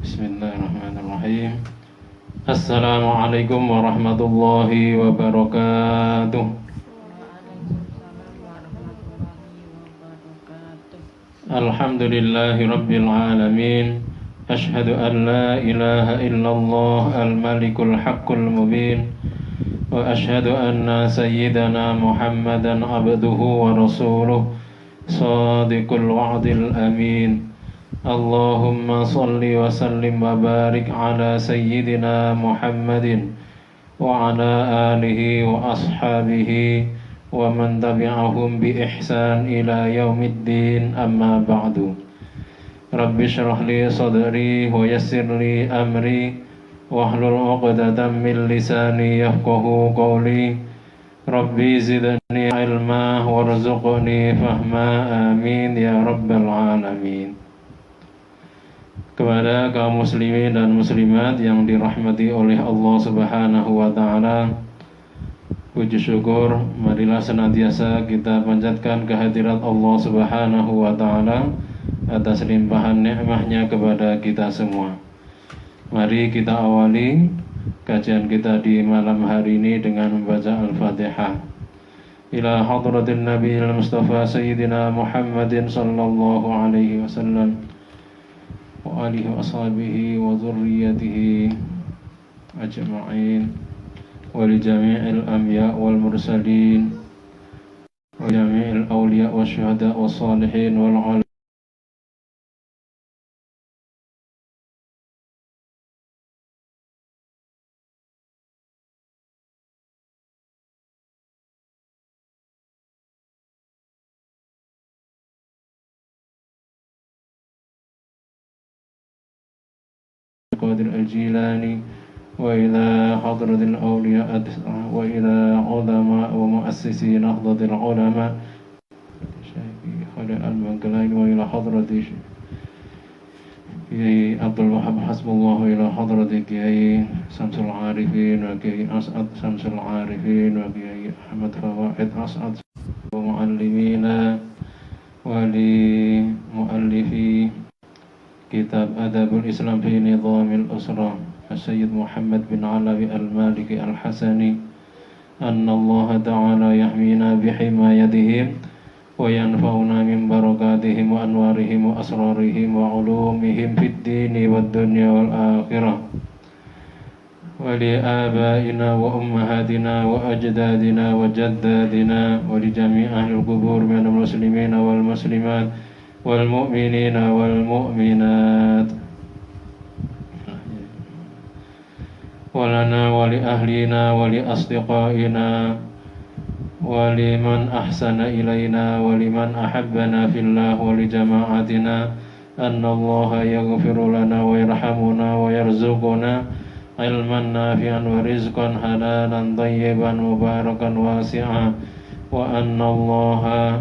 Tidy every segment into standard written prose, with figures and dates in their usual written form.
Bismillahirrahmanirrahim. Assalamualaikum warahmatullahi wabarakatuh. Alhamdulillahi rabbil alamin. Ashhadu an la ilaha illallah al-malikul haqqul mubin. Wa ashhadu anna sayyidana Muhammadan abduhu wa rasuluh sadiqul wa'dil amin. Allahumma salli wa sallim wa barik ala sayyidina Muhammadin wa ala alihi wa ashabihi wa man tabi'ahum bi ihsan ila yaumiddin, amma ba'du. Rabbi shrah li sadri wa yassir li amri wahlul 'uqdatam min lisani yafqahu qawli. Rabbi zidni ilma warzuqni fahma, amin ya rabbal alamin. Kepada kaum muslimin dan muslimat yang dirahmati oleh Allah Subhanahu wa taala, puji syukur marilah senantiasa kita panjatkan kehadirat Allah Subhanahu wa taala atas limpahan nikmahnya kepada kita semua. Mari kita awali kajian kita di malam hari ini dengan membaca Al-Fatihah. Ila hadratin Nabiyil Mustafa Sayyidina Muhammadin sallallahu alaihi wasallam wa alihi wa ashabihi wa dhurriyyatihi ajma'in wa li jami'il anbiya wal mursalin wa jami'il awliya wa syuhada wa salihin wal ulama Qadir al-Jilani wa ila hadratil awliya wa ila ulama wa muassisi nahdlatil ulama Syekh Khalid al-Bangkalani wa ila hadratil Kiai Abdul Wahab Hasbullah wa ila hadratil Kiai Samsul Arifin wa Kiai As'ad Samsul Arifin wa Kiai Ahmad Fawaid As'ad wa muallimina wa li muallifi Kitab Adabul Islam fi Nizamil Usra Sayyid Muhammad bin Alawi Al-Maliki Al-Hasani, anna Allah Ta'ala yahmina bihimayatihim wa yanfa'una min barakatihim wa anwarihim wa asrarihim wa ulumihim fid dini wad dunya wal akhirah. Wa li abaina wa ummahatina wa ajdadina wa jaddadina wa li jami' ahlil qubur minal muslimina wal muslimat wal mu'minina wal mu'minat walana wali ahlina wali asdiqaina wali man ahsana ilaina wali man ahabbana fillah wali jama'atina anna allaha yaghfiru lana wa yarhamuna wa yarzuquna ilman nafi'an wa rizqan halalan tayyiban mubarakan wasi'a wa anna allaha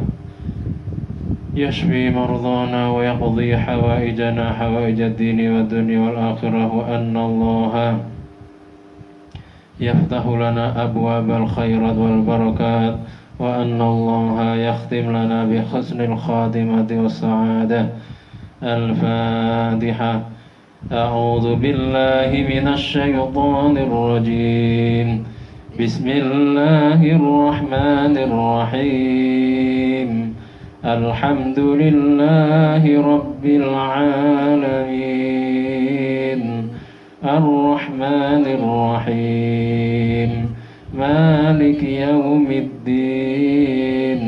يشفي مرضانا ويقضي حوائجنا حوائج الدين والدنيا والآخرة وأن الله يفتح لنا أبواب الخيرات والبركات وأن الله يختم لنا بحسن الخاتمة والسعادة. الفاتحة. أعوذ بالله من الشيطان الرجيم. بسم الله الرحمن الرحيم. الحمد لله رب العالمين الرحمن الرحيم مالك يوم الدين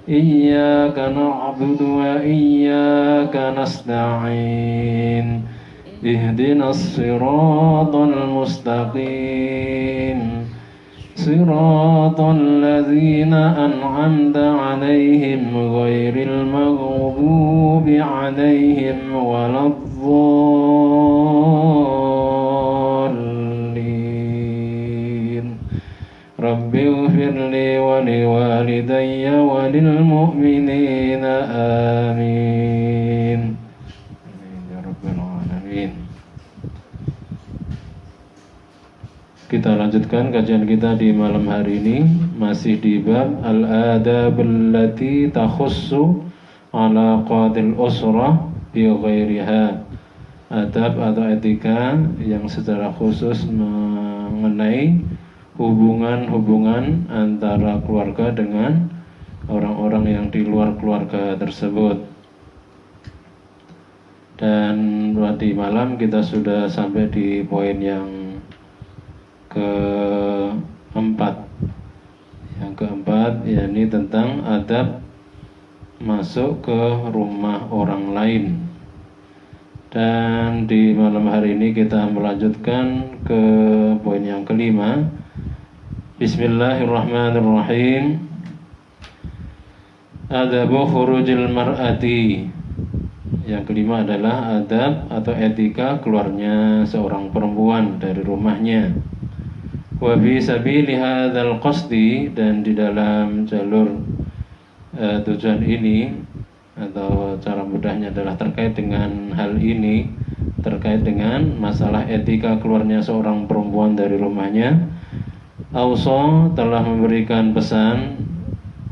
إياك نعبد وإياك نستعين اهدنا الصراط المستقيم صراط الذين أنعمت عليهم غير المغضوب عليهم ولا الضالين. رب اغفر لي ولوالدي وللمؤمنين آمين. يا رب العالمين. Kita lanjutkan kajian kita di malam hari ini, masih di bab al-adab allati takhussu ala qadil usrah bi ghairiha. adab atau etika yang secara khusus mengenai hubungan-hubungan antara keluarga dengan orang-orang yang di luar keluarga tersebut. Dan tadi malam kita sudah sampai di poin yang keempat. Yang keempat yakni tentang adab masuk ke rumah orang lain. Dan di malam hari ini kita melanjutkan ke poin yang kelima. Bismillahirrahmanirrahim. Adabu khurujil mar'ati. Yang kelima adalah adab atau etika keluarnya seorang perempuan dari rumahnya. Wa fi sabili hadzal qasdi, dan di dalam jalur tujuan ini atau cara mudahnya adalah terkait dengan hal ini, terkait dengan masalah etika keluarnya seorang perempuan dari rumahnya. Ausa telah memberikan pesan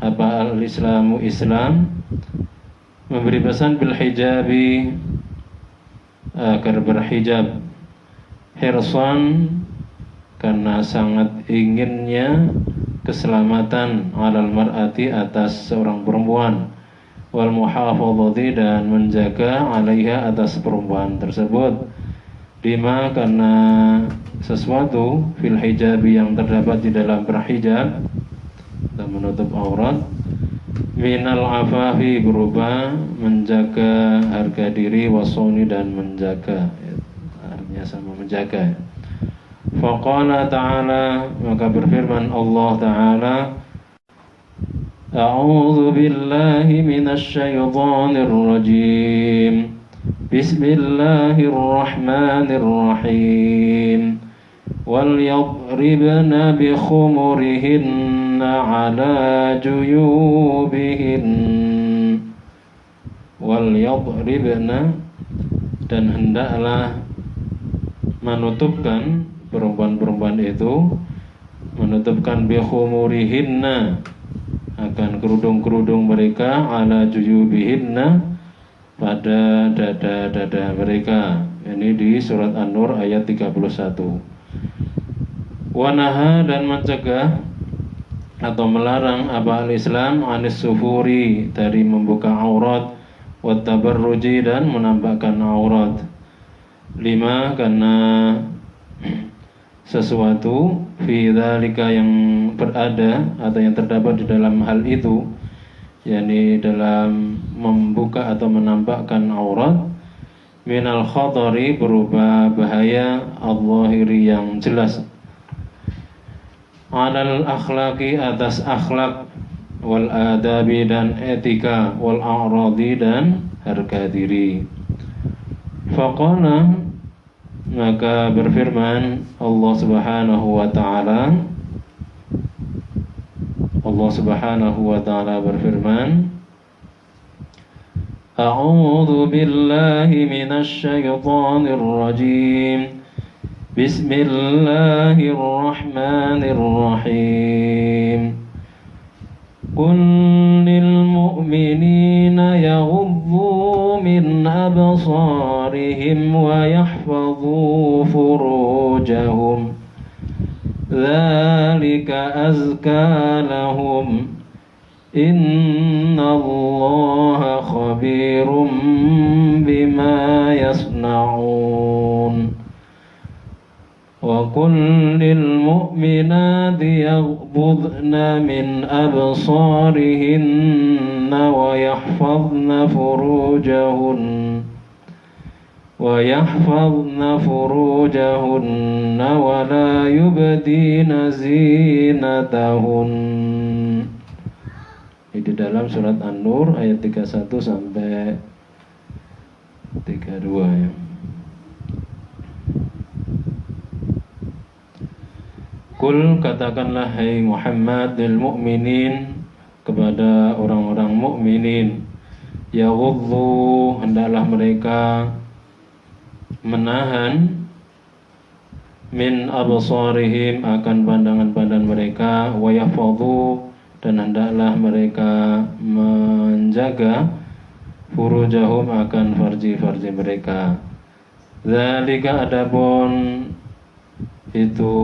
apa al-Islamu Islam memberi pesan bil hijabi agar berhijab, hirsan karena sangat inginnya keselamatan alal mar'ati atas seorang perempuan, wal muhafadhati dan menjaga alaiha atas perempuan tersebut, lima karena sesuatu fil hijabi yang terdapat di dalam berhijab atau menutup aurat, minal afafi berupa menjaga harga diri, wasoni dan menjaga, artinya sama menjaga. Faqala ta'ala, maka berfirman Allah Ta'ala, A'udzu billahi minasy syaithanir rajim. Bismillahirrahmanirrahim. Wal yadribna bi khumurihinna ala juyubihin. Wal yadribna, dan hendaklah menutupkan perempuan-perempuan itu, menutupkan bi khumurihinna akan kerudung-kerudung mereka, ala juyubihinna pada dada-dada mereka. Ini di surat An-Nur ayat 31. Wanaha, dan mencegah atau melarang apa al-Islam anis sufuri, dari membuka aurat, wat tabarruji, dan menampakkan aurat. Lima karena sesuatu fi dzalika yang berada atau yang terdapat di dalam hal itu, yakni dalam membuka atau menampakkan aurat, minal khatari berupa bahaya, al-zahiri yang jelas, alal akhlaqi atas akhlak, wal adabi dan etika, wal a'radi dan harga diri. Faqala, maka berfirman Allah Subhanahu wa ta'ala, Allah Subhanahu wa ta'ala berfirman, A'udzu billahi minasy syaithanir rajim. Bismillahirrahmanirrahim. Qul lil mu'minina yaghuddu min absarihim wa yahfadhu furujahum, dzalika azka lahum, innallaha khabirum bima yasna'un. Wa qul lil mu'minati yaghdudna min absarihinna wa yahfazna furujahunna wa la yubdina zinatahun. Ini di dalam surat An-Nur ayat 31 sampai 32 ya. Kul, katakanlah hai Muhammad, lil mu'minin, kepada orang-orang mukminin, yaghuddu, hendaklah mereka menahan, min absarihim, akan pandangan-pandangan mereka, wa yahfadhu, dan hendaklah mereka menjaga, furujahum, akan farji-farji mereka, Dzalika adapun itu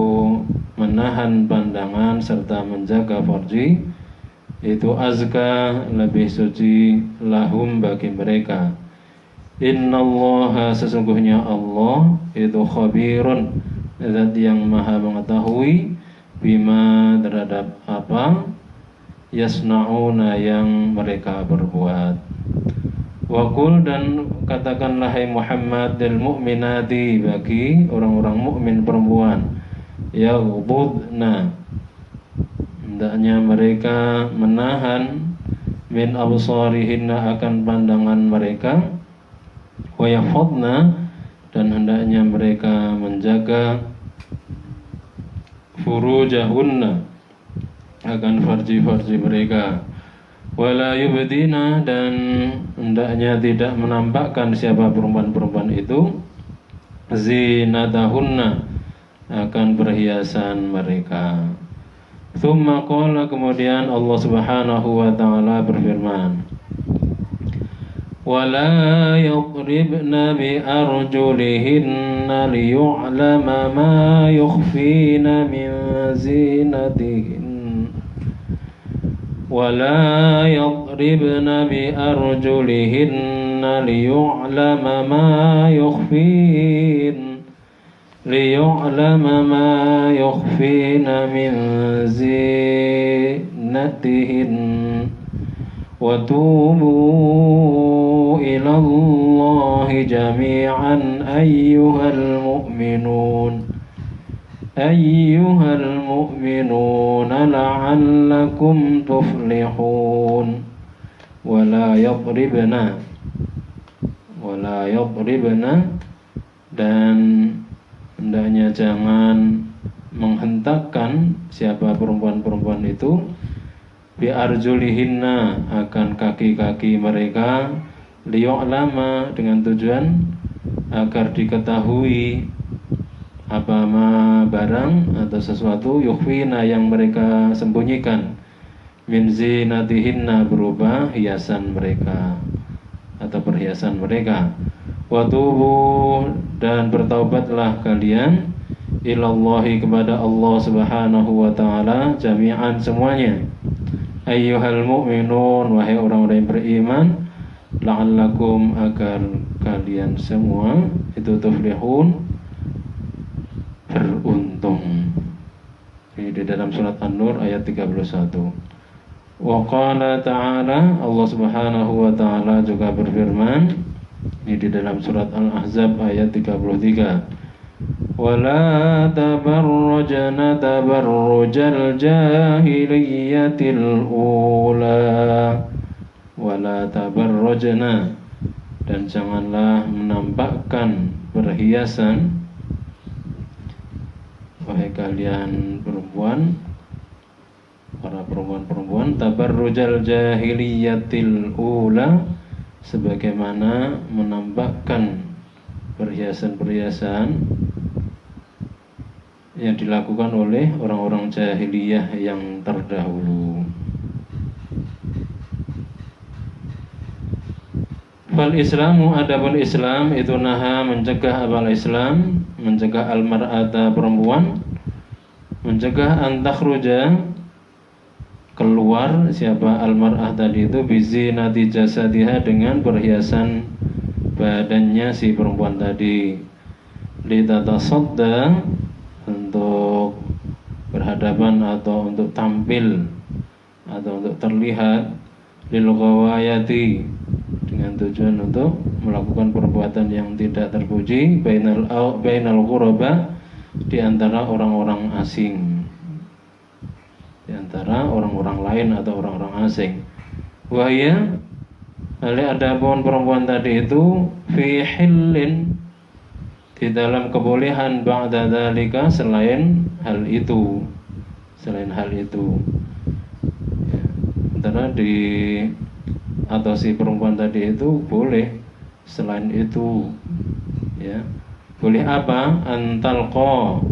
menahan pandangan serta menjaga farji itu azka lebih suci lahum bagi mereka. Innallaha sesungguhnya Allah itu khabirun zat yang maha mengetahui bima terhadap apa yasnauna yang mereka berbuat. Waqul dan katakanlah hai Muhammad lil mu'minati bagi orang-orang mukmin perempuan yaghdudna hendaknya mereka menahan min absarihinna akan pandangan mereka wa yahfadna dan hendaknya mereka menjaga furujahunna akan farji-farji mereka wala yubdina dan hendaknya tidak menampakkan siapa perempuan-perempuan itu zinatahunna akan perhiasan mereka. Tsumma qala kemudian Allah Subhanahu wa taala berfirman wala yadribna bi arjulihinna liyu'lama ma yukhfina min zinatihin wala yadribna bi arjulihinna liyu'lama ma yukhfina min zinatihin وتوبوا إلى الله جميعا أيها المؤمنون لعلكم تفلحون ولا يضربن dan hendaknya jangan menghentakkan siapa perempuan-perempuan itu bi arjulihinna akan kaki-kaki mereka liyu'lama dengan tujuan agar diketahui apa barang atau sesuatu yukhfina yang mereka sembunyikan min zinatihinna berupa hiasan mereka atau perhiasan mereka wa tubu dan bertaubatlah kalian ilallahi kepada Allah Subhanahu wa taala jami'an semuanya ayyuhal mu'minun wahai orang-orang yang beriman la'allakum agar kalian semua itu tuflihun beruntung. Ini di dalam surat An-Nur ayat 31. Wa qala ta'ala Allah Subhanahu wa taala juga berfirman ini di dalam surat Al-Ahzab ayat 33. ولا تبرجن تبرج الجاهلية الأولى ولا تبرجن dan janganlah menampakkan perhiasan wahai kalian perempuan para perempuan tabarrujal jahiliyatil ula sebagaimana menampakkan perhiasan-perhiasan yang dilakukan oleh orang-orang jahiliyah yang terdahulu. Fal Islamu adapun Islam itu naha mencegah abal Islam mencegah al-mar'ata perempuan mencegah antakhruja keluar siapa al-mar'ah tadi itu bizinati jasadiha dengan perhiasan badannya si perempuan tadi litatasadda untuk berhadapan atau untuk tampil atau untuk terlihat lil ghawayati dengan tujuan untuk melakukan perbuatan yang tidak terpuji bainal ghuraba di antara orang-orang asing di antara orang-orang lain atau orang-orang asing wahya adapun perempuan tadi itu fi hillin di dalam kebolehan ba'da dzalika selain hal itu ya, antara di atau si perempuan tadi itu boleh selain itu ya boleh apa antalqa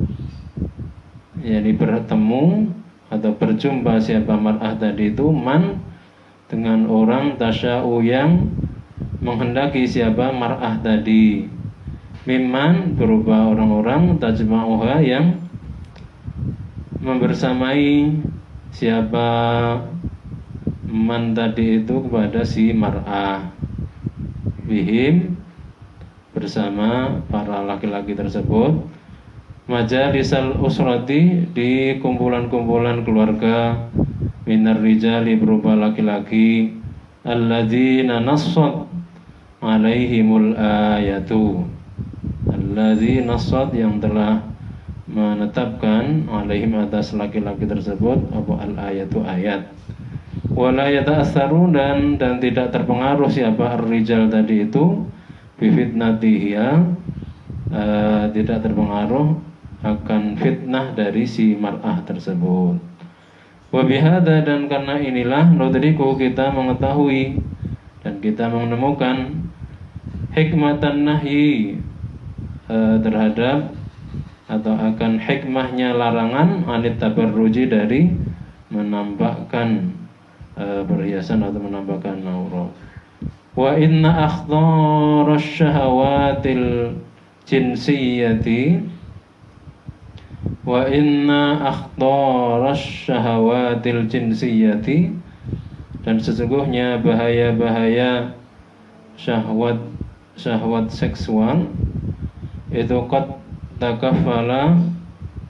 yakni bertemu atau berjumpa siapa mar'ah tadi itu man dengan orang tasya'u yang menghendaki siapa mar'ah tadi Mimman berupa orang-orang tajma'uha yang membersamai siapa man tadi itu kepada si mar'ah, bihim bersama para laki-laki tersebut, majalisal usrati di kumpulan-kumpulan keluarga, minar rijali berupa laki-laki, alladzina nassat alaihimul ayatu, alladzi nassat yang telah menetapkan alaihim atas laki-laki tersebut apa al-ayatu ayat, wala yata'assaru dan tidak terpengaruh siapa ar-rijal tadi itu bifitnatihya, tidak terpengaruh akan fitnah dari si mar'ah tersebut. Wa bihadza dan karena inilah nudriku kita mengetahui dan kita menemukan hikmatan nahyi terhadap atau akan hikmahnya larangan anit tabarruji dari menampakkan perhiasan atau menampakkan aurat. Wa inna akhdarash syahawatil jinsiyati wa inna akhdarash syahawatil jinsiyati dan sesungguhnya bahaya-bahaya syahwat seksual itu qad takafala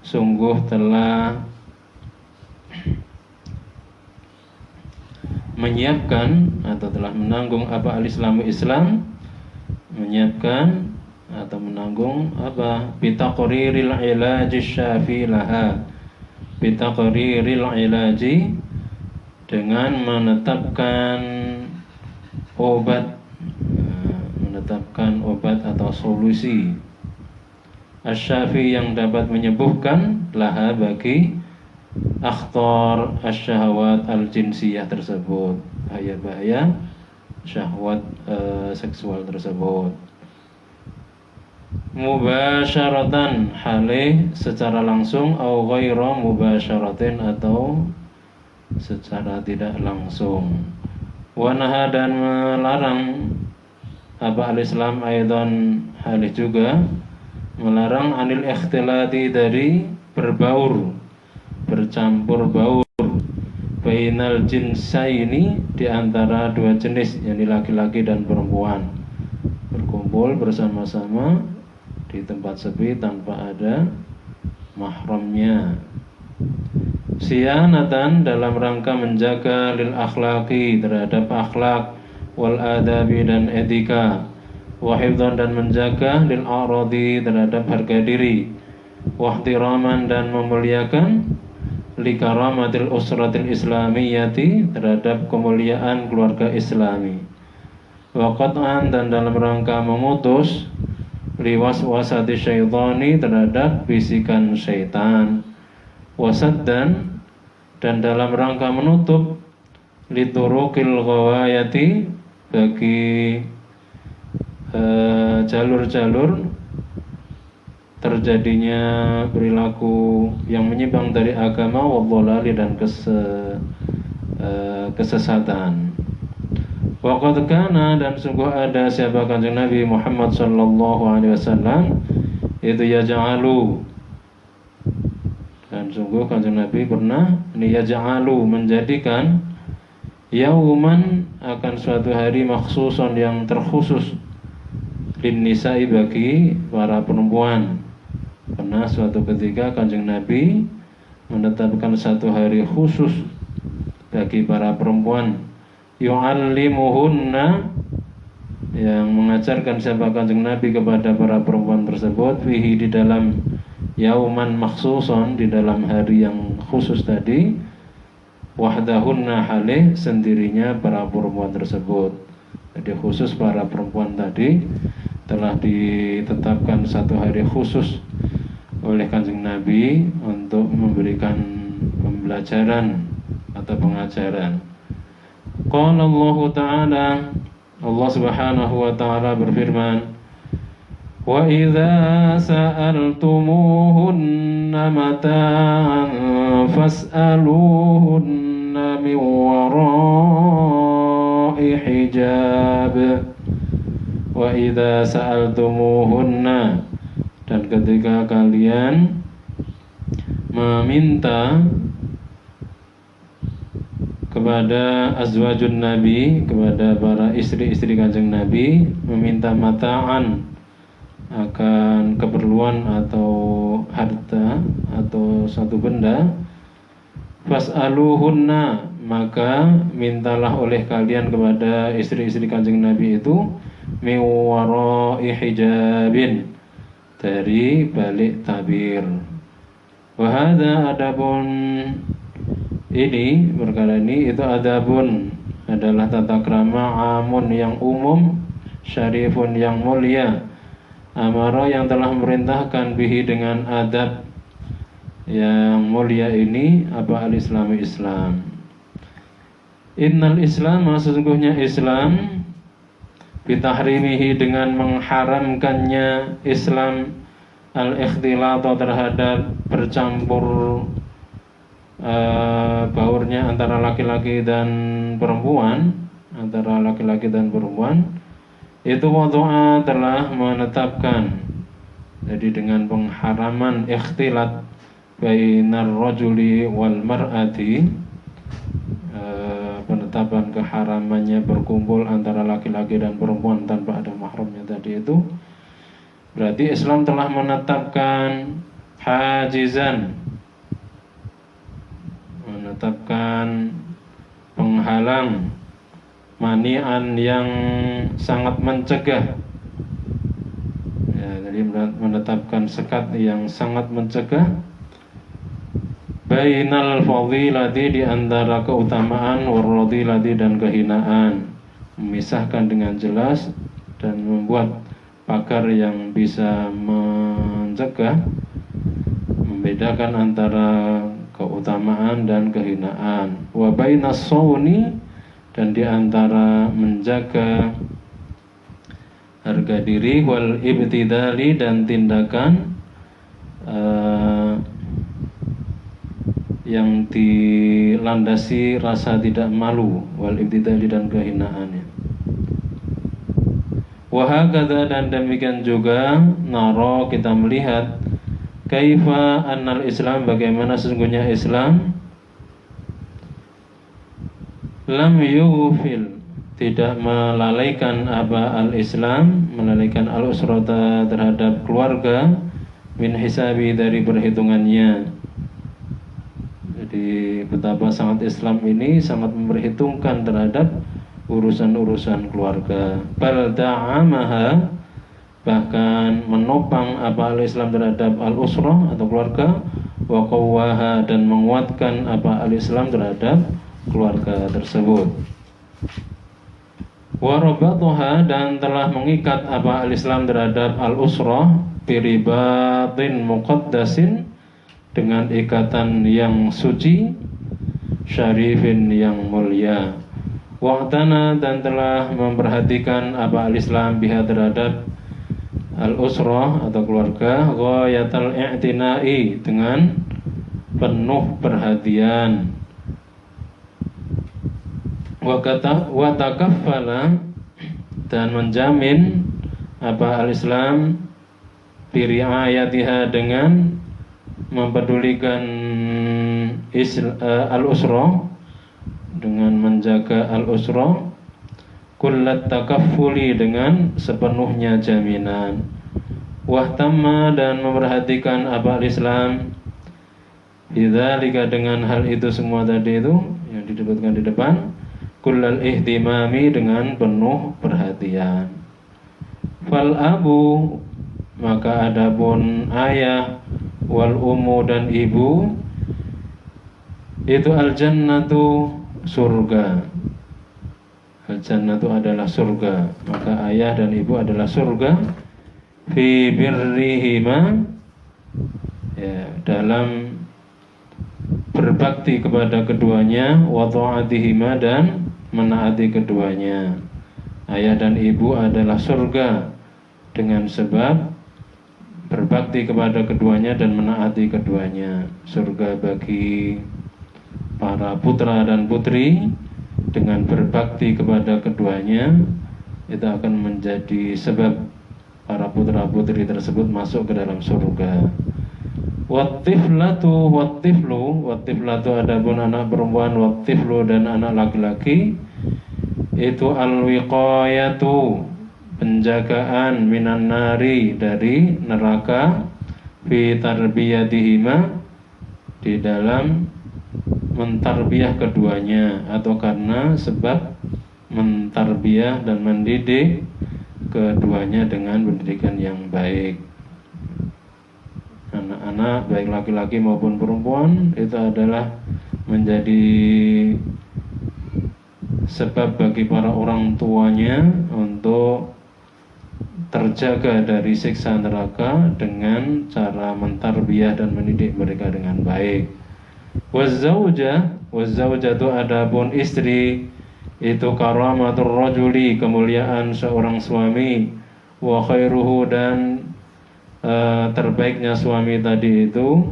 sungguh telah menyiapkan atau telah menanggung apa al-Islamu Islam, menyiapkan atau menanggung apa bitaqriril ilaji syafi laha, bitaqriril ilaji dengan menetapkan obat atau solusi asy-syafi yang dapat menyembuhkan laha bagi akhtar asyahawat al-jinsiyah tersebut, bahaya-bahaya syahwat seksual tersebut. Mubasyaratan halih secara langsung atau ghaira mubasyaratin atau secara tidak langsung. Wa naha dan melarang apa al-Islam aidan halih juga melarang anil ikhtilati dari bercampur baur bainal jinsaini di antara dua jenis, yakni laki-laki dan perempuan, berkumpul bersama-sama di tempat sepi tanpa ada mahramnya. Sianatan dalam rangka menjaga lil akhlaqi terhadap akhlak, wal adabi dan etika, wa hifdzan dan menjaga lil a'radi terhadap harga diri, wa ihtiraman dan memuliakan li karamatil usratil islamiyati terhadap kemuliaan keluarga Islami, wa qat'an dan dalam rangka memutus li waswasati syaitani terhadap bisikan syaitan, wasaddan dan dalam rangka menutup li turuqil ghawayati bagi jalur-jalur terjadinya perilaku yang menyimpang dari agama wadhalali dan kesesatan. Waqad kana dan sungguh ada siapa kanjeng Nabi Muhammad sallallahu alaihi wasallam itu yaj'alu, dan sungguh kanjeng Nabi pernah yaj'alu menjadikan yauman akan suatu hari makhsusan yang terkhusus lin nisa'i bagi para perempuan. Karena suatu ketika kanjeng Nabi menetapkan satu hari khusus bagi para perempuan, yu'allimuhunna yang mengajarkan siapa kanjeng Nabi kepada para perempuan tersebut fihi di dalam yauman makhsuson di dalam hari yang khusus tadi, wahdahunna halih sendirinya para perempuan tersebut. Jadi khusus para perempuan tadi telah ditetapkan satu hari khusus oleh kanjeng Nabi untuk memberikan pembelajaran atau pengajaran. Qala Allah Ta'ala, Allah Subhanahu wa Ta'ala berfirman, wa idza sa'altumuhunna mata'an fas'aluhunna min wara'i hijab Wa idza sa'altumuhunna, dan ketika kalian meminta kepada azwajun Nabi, kepada para istri-istri Kanjeng Nabi, meminta mata'an, akan keperluan atau harta atau satu benda, fas'aluhunna, maka mintalah oleh kalian kepada istri-istri Kanjeng Nabi itu min wara'i hijabin, dari balik tabir. Wa hadza adabun, ini perkara ini itu adabun, adalah tata krama amun yang umum, syarifun yang mulia, amara yang telah memerintahkan bihi dengan adab yang mulia ini apa al-Islami Islam. Innal Islam, sesungguhnya Islam, bitahrimihi, dengan mengharamkannya Islam, al-ikhtilata, terhadap bercampur baurnya antara laki-laki dan perempuan, antara laki-laki dan perempuan, itu wadu'a, telah menetapkan, jadi dengan pengharaman ikhtilat bainar rajuli wal mar'ati, penetapan keharamannya berkumpul antara laki-laki dan perempuan tanpa ada mahramnya tadi itu, berarti Islam telah menetapkan hajizan, menetapkan penghalang, mani'an yang sangat mencegah, ya, jadi menetapkan sekat yang sangat mencegah, bainal fadilati, di antara keutamaan, warradilati, dan kehinaan, memisahkan dengan jelas dan membuat pagar yang bisa mencegah, membedakan antara keutamaan dan kehinaan. Wa bainas sawni, dan di antara menjaga harga diri, wal ibtidali, dan tindakan yang dilandasi rasa tidak malu, wal ibtidali, dan kehinaannya. Wa hakadha, dan demikian juga, naro, kita melihat, kaifa annal Islam, bagaimana sesungguhnya Islam, lam yughfil, tidak melalaikan apa al-Islam, melalaikan al-usrata, terhadap keluarga, min hisabi, dari perhitungannya. Jadi betapa sangat Islam ini sangat memperhitungkan terhadap urusan-urusan keluarga. Bal da'amaha, bahkan menopang apa al-Islam terhadap al-usrah atau keluarga, wa qawwaha, dan menguatkan apa al-Islam terhadap keluarga tersebut. Wa rabataha, dan telah mengikat apa al-Islam terhadap al-usrah, biribatin muqaddasin, dengan ikatan yang suci, syarifin, yang mulia. Wa'tana, dan telah memperhatikan apa al-Islam biha, terhadap al-usrah atau keluarga, ghayatal i'tina'i, dengan penuh perhatian. Wa takaffala, dan menjamin apa al-Islam biri'ayatiha, dengan mempedulikan al-usrah, dengan menjaga al-usrah, kullat takaffuli, dengan sepenuhnya jaminan. Wahtamma, dan memperhatikan apa al-Islam bidzalika, dengan hal itu semua tadi itu yang disebutkan di depan, kullal ihtimami, dengan penuh perhatian. Fal abu, maka adapun ayah, wal ummu, dan ibu, itu al-jannatu, surga. Al-jannatu adalah surga, maka ayah dan ibu adalah surga. Fi birrihima, ya, dalam berbakti kepada keduanya, wa ta'atihima, dan menaati keduanya. Ayah dan ibu adalah surga dengan sebab berbakti kepada keduanya dan menaati keduanya. Surga bagi para putra dan putri dengan berbakti kepada keduanya itu akan menjadi sebab para putra-putri tersebut masuk ke dalam surga. Wattiflu adapun anak perempuan, wattiflu dan anak laki-laki itu alwiqayatu penjagaan minan nari dari neraka fi tarbiyatihima di dalam mentarbiyah keduanya atau karena sebab mentarbiyah dan mendidik keduanya dengan pendidikan yang baik. Anak-anak baik laki-laki maupun perempuan itu adalah menjadi sebab bagi para orang tuanya untuk terjaga dari siksa neraka dengan cara mentarbiyah dan mendidik mereka dengan baik. Wazzawjatu adapun istri itu karamatur rajuli kemuliaan seorang suami, wa khairuhu dan terbaiknya suami tadi itu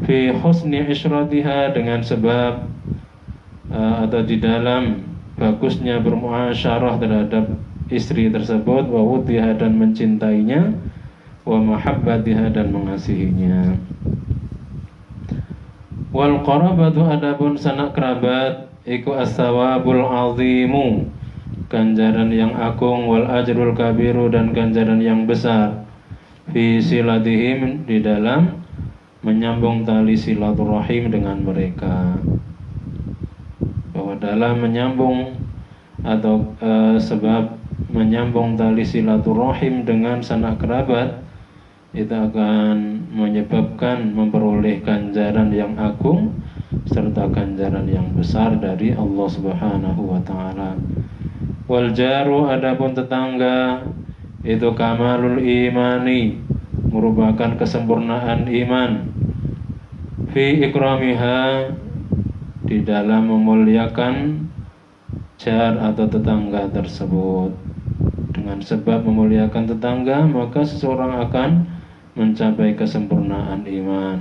fi husni isyratiha dengan sebab atau di dalam bagusnya bermuasyarah terhadap istri tersebut, wa wudiha dan mencintainya, wa mahabbatiha dan mengasihinya. Wal qarabatu adapun sanak kerabat iku as-sawabul azimu ganjaran yang agung, wal ajrul kabiru dan ganjaran yang besar fi silatihim di dalam menyambung tali silaturahim dengan mereka. Bahwa dalam menyambung atau sebab menyambung tali silaturahim dengan sanak kerabat itu akan menyebabkan memperoleh ganjaran yang agung serta ganjaran yang besar dari Allah Subhanahu wa taala. Wal jaru adapun tetangga itu kamalul imani merupakan kesempurnaan iman fi ikramiha di dalam memuliakan jar atau tetangga tersebut. Dengan sebab memuliakan tetangga maka seseorang akan mencapai kesempurnaan iman.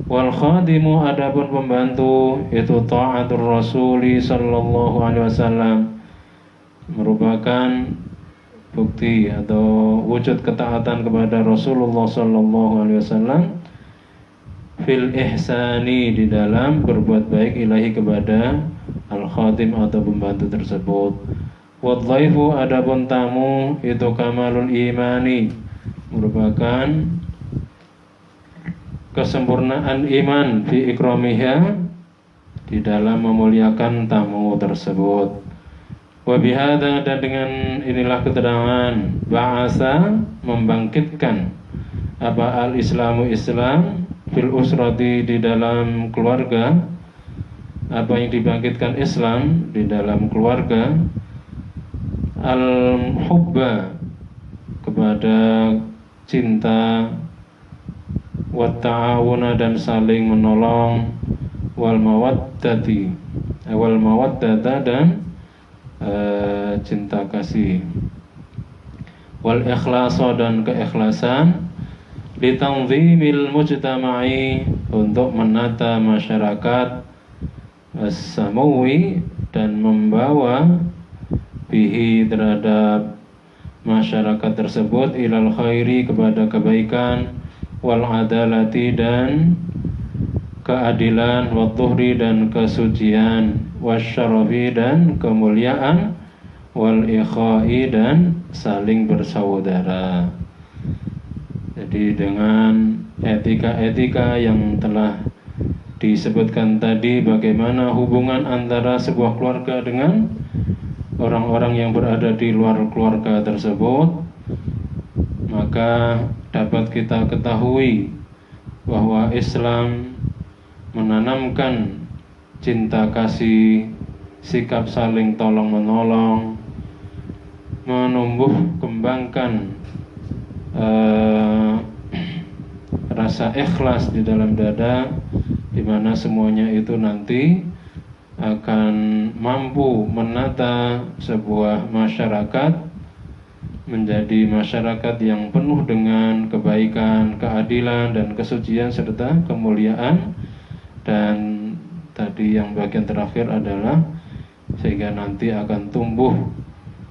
Wal khadimu adapun pembantu itu ta'atur rasuli sallallahu alaihi wasallam merupakan bukti atau wujud ketaatan kepada Rasulullah sallallahu alaihi wasallam fil ihsani di dalam berbuat baik ilahi kepada al-khadim atau pembantu tersebut. Wadhaifu adapun tamu itu kamalul imani merupakan kesempurnaan iman fi ikramiha di dalam memuliakan tamu tersebut. Wa bihadza dan dengan inilah keterangan ba'asa membangkitkan apa al-islamu Islam fil usrati di dalam keluarga, apa yang dibangkitkan Islam di dalam keluarga, al-hubba kepada cinta, wa ta'awuna dan saling menolong, wal mawaddati wal mawaddata dan cinta kasih, wal ikhlasa dan keikhlasan, litanzimil mujtama'i untuk menata masyarakat, as-samawi dan membawa bihi terhadap masyarakat tersebut ilal khairi kepada kebaikan, wal adalati dan keadilan, wa tuhri dan kesucian, wasyarafi dan kemuliaan, wal ikhai dan saling bersaudara. Jadi dengan etika-etika yang telah disebutkan tadi, bagaimana hubungan antara sebuah keluarga dengan orang-orang yang berada di luar keluarga tersebut, maka dapat kita ketahui bahwa Islam menanamkan cinta kasih, sikap saling tolong-menolong, menumbuh kembangkan rasa ikhlas di dalam dada, di mana semuanya itu nanti akan mampu menata sebuah masyarakat menjadi masyarakat yang penuh dengan kebaikan, keadilan dan kesucian serta kemuliaan. Dan tadi yang bagian terakhir adalah sehingga nanti akan tumbuh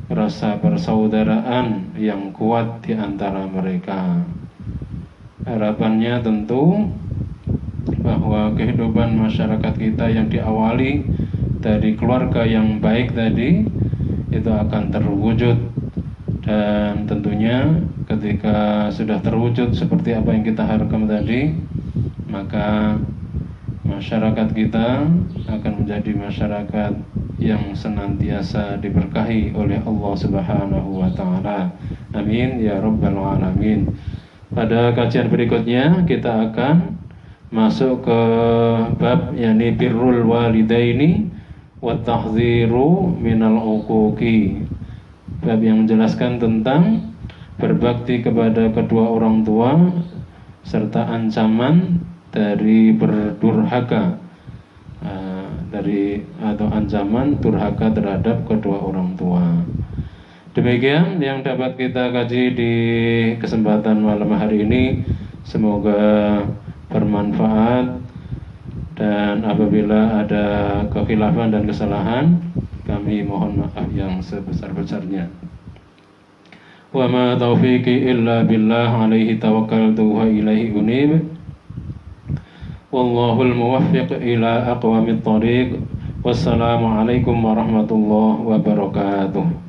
rasa persaudaraan yang kuat di antara mereka. Harapannya tentu bahwa kehidupan masyarakat kita yang diawali dari keluarga yang baik tadi itu akan terwujud, dan tentunya ketika sudah terwujud seperti apa yang kita harapkan tadi, maka masyarakat kita akan menjadi masyarakat yang senantiasa diberkahi oleh Allah Subhanahu wa taala. Amin ya rabbal alamin. Pada kajian berikutnya kita akan masuk ke bab yakni birrul walidaini wa tahdziru minal uquqi. Bab yang menjelaskan tentang berbakti kepada kedua orang tua serta ancaman dari berdurhaka, atau ancaman durhaka terhadap kedua orang tua. Demikian yang dapat kita kaji di kesempatan malam hari ini. Semoga bermanfaat, dan apabila ada kekhilafan dan kesalahan, kami mohon maaf yang sebesar-besarnya. Wa ma taufiqi illa billah, alaihi tawakkaltu wa ilaihi unib. Wallahul muwaffiq ila aqwamit thariq. Wassalamu alaikum warahmatullahi wabarakatuh.